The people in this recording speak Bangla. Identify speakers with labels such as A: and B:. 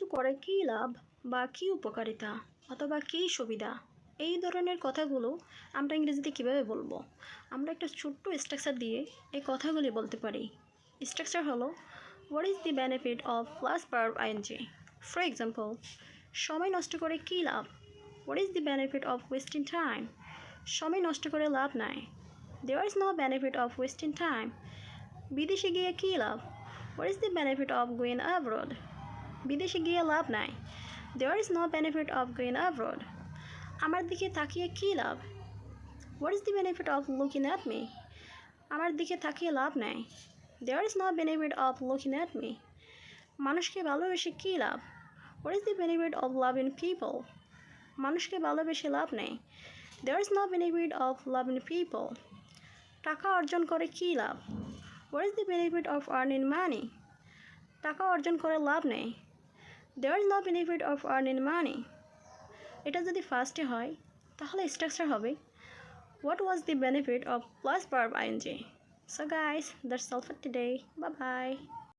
A: কিছু করে কী লাভ বা কী উপকারিতা অথবা কী সুবিধা, এই ধরনের কথাগুলো আমরা ইংরেজিতে কীভাবে বলবো? আমরা একটা ছোট্ট স্ট্রাকচার দিয়ে এই কথাগুলি বলতে পারি। স্ট্রাকচার হলো, what is the benefit of plus verb ING. For example, সময় নষ্ট করে কী লাভ? What is the benefit of wasting time? সময় নষ্ট করে লাভ নাই। There is no benefit of wasting time. বিদেশে গিয়ে কী লাভ? What is the benefit of going abroad? বিদেশে গিয়ে লাভ নাই। There is no benefit of going abroad. আমার দিকে তাকিয়ে কী লাভ? What is the benefit of looking at me? আমার দিকে তাকিয়ে লাভ নাই। There is no benefit of looking at me. মানুষকে ভালোবেসে কী লাভ? What is the benefit of loving people? মানুষকে ভালোবেসে লাভ নেই। There is no benefit of loving people. টাকা অর্জন করে কী লাভ? What is the benefit of earning money? টাকা অর্জন করে লাভ নেই। There is no benefit of earning money. এটা যদি ফার্স্টে হয় তাহলে স্ট্রাকচার হবে, what was the benefit of plus verb ING. So guys, that's all for today. Bye by.